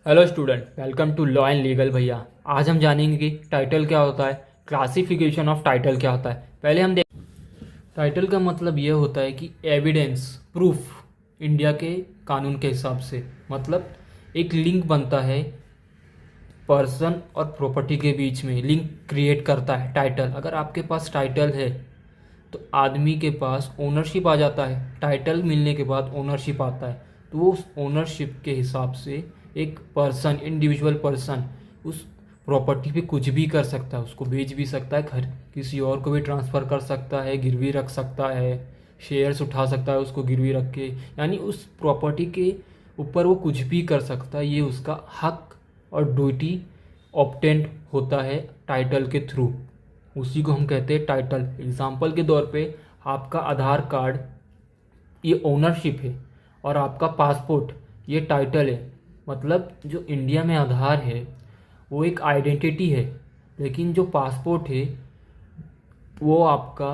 Hello student, welcome to law and legal. भैया आज हम जानेंगे कि टाइटल क्या होता है, क्लासिफिकेशन ऑफ टाइटल क्या होता है। पहले हम देख, टाइटल का मतलब ये होता है कि एविडेंस, प्रूफ। इंडिया के कानून के हिसाब से मतलब एक लिंक बनता है पर्सन और प्रॉपर्टी के बीच में, लिंक क्रिएट करता है टाइटल। अगर आपके पास टाइटल है तो आदमी के पास ओनरशिप आ जाता है, टाइटल मिलने के बाद ओनरशिप आता है। तो वो उस ओनरशिप के हिसाब से एक पर्सन, इंडिविजुअल पर्सन उस प्रॉपर्टी पे कुछ भी कर सकता है, उसको बेच भी सकता है, घर किसी और को भी ट्रांसफ़र कर सकता है, गिरवी रख सकता है, शेयर्स उठा सकता है उसको गिरवी रख के। यानी उस प्रॉपर्टी के ऊपर वो कुछ भी कर सकता है। ये उसका हक और ड्यूटी ऑब्टेंड होता है टाइटल के थ्रू। उसी को हम कहते हैं टाइटल। एग्जाम्पल के तौर पे आपका आधार कार्ड ये ओनरशिप है और आपका पासपोर्ट ये टाइटल है। मतलब जो इंडिया में आधार है वो एक आइडेंटिटी है, लेकिन जो पासपोर्ट है वो आपका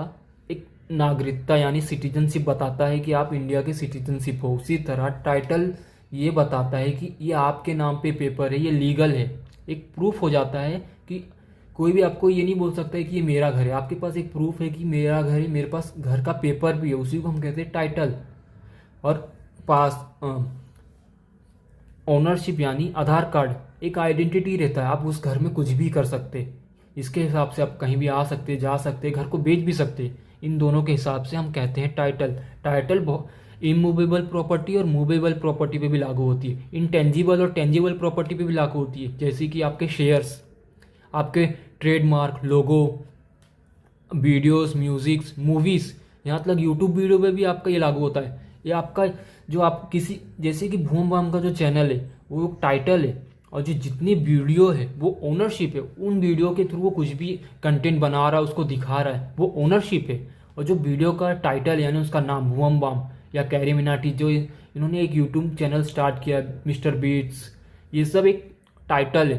एक नागरिकता यानी सिटीजनशिप बताता है कि आप इंडिया के सिटीजनशिप हो। उसी तरह टाइटल ये बताता है कि ये आपके नाम पे पेपर है, ये लीगल है। एक प्रूफ हो जाता है कि कोई भी आपको ये नहीं बोल सकता है कि ये मेरा घर है। आपके पास एक प्रूफ है कि मेरा घर है, मेरे पास घर का पेपर भी है, उसी को हम कहते हैं टाइटल। और पास ओनरशिप यानी आधार कार्ड एक आइडेंटिटी रहता है, आप उस घर में कुछ भी कर सकते। इसके हिसाब से आप कहीं भी आ सकते, जा सकते, घर को बेच भी सकते। इन दोनों के हिसाब से हम कहते हैं टाइटल। टाइटल इमूवेबल प्रॉपर्टी और मूवेबल प्रॉपर्टी पे भी लागू होती है, इंटेंजिबल और टेंजिबल प्रॉपर्टी पे भी लागू होती है, जैसे कि आपके शेयर्स, आपके ट्रेडमार्क, लोगो, वीडियोस, म्यूजिक्स, मूवीज़, यहाँ तक यूट्यूब वीडियो पे भी आपका ये लागू होता है। ये आपका जो आप किसी, जैसे कि भूम बाम का जो चैनल है वो टाइटल है, और जो जितनी वीडियो है वो ओनरशिप है। उन वीडियो के थ्रू वो कुछ भी कंटेंट बना रहा है, उसको दिखा रहा है, वो ओनरशिप है। और जो वीडियो का टाइटल यानी उसका नाम भूम बाम या कैरी मिनाटी, जो इन्होंने एक यूट्यूब चैनल स्टार्ट किया, मिस्टर बीट्स, ये सब एक टाइटल है।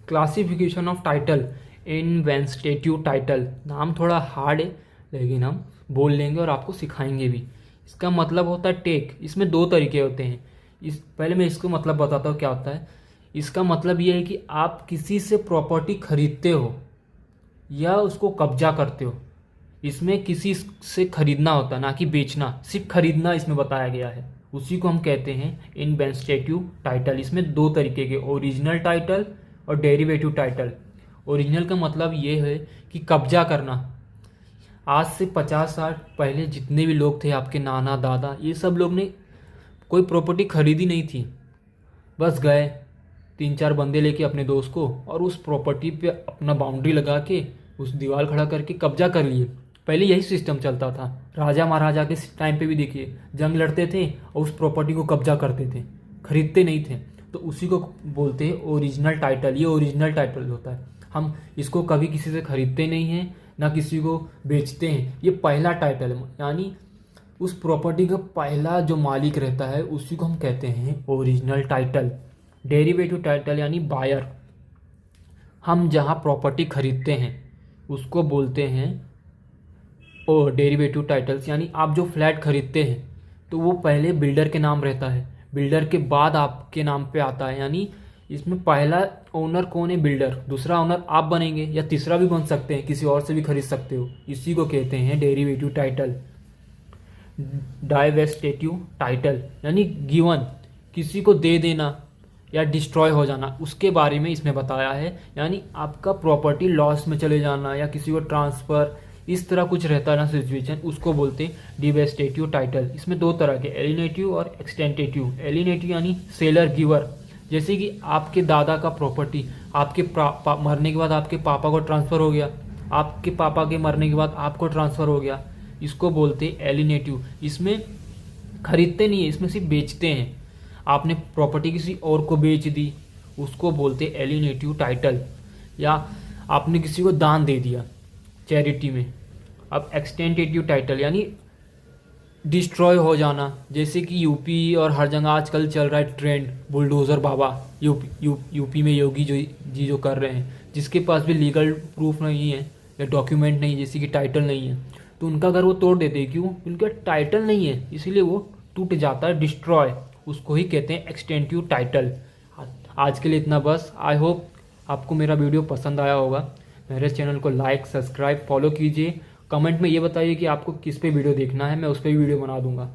क्लासिफिकेशन ऑफ टाइटल, इन्वेस्टिट्यूट टाइटल। नाम थोड़ा हार्ड है लेकिन हम बोल लेंगे और आपको सिखाएंगे भी। इसका मतलब होता है टेक। इसमें दो तरीके होते हैं। पहले मैं इसको मतलब बताता हूँ क्या होता है। इसका मतलब ये है कि आप किसी से प्रॉपर्टी खरीदते हो या उसको कब्जा करते हो। इसमें किसी से खरीदना होता है, ना कि बेचना। सिर्फ खरीदना इसमें बताया गया है। उसी को हम कहते हैं इन्वेस्टिट्यूट टाइटल। इसमें दो तरीके के, ओरिजिनल टाइटल और डेरिवेटिव टाइटल। ओरिजिनल का मतलब ये है कि कब्जा करना। आज से 50 साल पहले जितने भी लोग थे, आपके नाना दादा, ये सब लोग ने कोई प्रॉपर्टी खरीदी नहीं थी, बस गए 3-4 बंदे लेके अपने दोस्त को और उस प्रॉपर्टी पे अपना बाउंड्री लगा के उस दीवार खड़ा करके कब्जा कर लिए। पहले यही सिस्टम चलता था। राजा महाराजा के टाइम पे भी देखिए, जंग लड़ते थे और उस प्रॉपर्टी को कब्जा करते थे, खरीदते नहीं थे। तो उसी को बोलते हैं ओरिजिनल टाइटल। ये ओरिजिनल टाइटल होता है। हम इसको कभी किसी से खरीदते नहीं हैं, ना किसी को बेचते हैं। ये पहला टाइटल है, यानी उस प्रॉपर्टी का पहला जो मालिक रहता है उसी को हम कहते हैं ओरिजिनल टाइटल। डेरिवेटिव टाइटल यानी बायर, हम जहाँ प्रॉपर्टी खरीदते हैं उसको बोलते हैं और डेरिवेटिव टाइटल्स। यानी आप जो फ्लैट खरीदते हैं तो वो पहले बिल्डर के नाम रहता है, बिल्डर के बाद आपके नाम पे आता है। यानी इसमें पहला ओनर कौन है? बिल्डर। दूसरा ओनर आप बनेंगे या तीसरा भी बन सकते हैं, किसी और से भी खरीद सकते हो। इसी को कहते हैं डेरिवेटिव टाइटल। डाइवेस्टेटिव टाइटल यानी गिवन, किसी को दे देना या डिस्ट्रॉय हो जाना, उसके बारे में इसमें बताया है। यानी आपका प्रॉपर्टी लॉस में चले जाना या किसी को ट्रांसफ़र, इस तरह कुछ रहता है ना सिचुएशन, उसको बोलते हैं डिवेस्टेटिव टाइटल। इसमें दो तरह के, एलिनेटिव और एक्सटेंटेटिव। एलिनेटिव यानी सेलर गिवर, जैसे कि आपके दादा का प्रॉपर्टी आपके मरने के बाद आपके पापा को ट्रांसफ़र हो गया, आपके पापा के मरने के बाद आपको ट्रांसफ़र हो गया, इसको बोलते हैं एलिनेटिव। इसमें खरीदते नहीं है, इसमें सिर्फ बेचते हैं। आपने प्रॉपर्टी किसी और को बेच दी, उसको बोलते हैं एलिनेटिव टाइटल। या आपने किसी को दान दे दिया चैरिटी में। अब एक्सटेंटेटिव टाइटल यानी डिस्ट्रॉय हो जाना, जैसे कि यूपी और हर जगह आजकल चल रहा है ट्रेंड बुलडोज़र बाबा। यूपी में योगी जो कर रहे हैं, जिसके पास भी लीगल प्रूफ नहीं है या डॉक्यूमेंट नहीं, जैसे कि टाइटल नहीं है, तो उनका घर वो तोड़ देते हैं। क्यों? उनका टाइटल नहीं है, इसीलिए वो टूट जाता है, डिस्ट्रॉय। उसको ही कहते हैं एक्सटेंटिव टाइटल। आज के लिए इतना बस। आई होप आपको मेरा वीडियो पसंद आया होगा। मेरे चैनल को लाइक, सब्सक्राइब, फॉलो कीजिए। कमेंट में ये बताइए कि आपको किस पे वीडियो देखना है, मैं उस पर भी वीडियो बना दूंगा।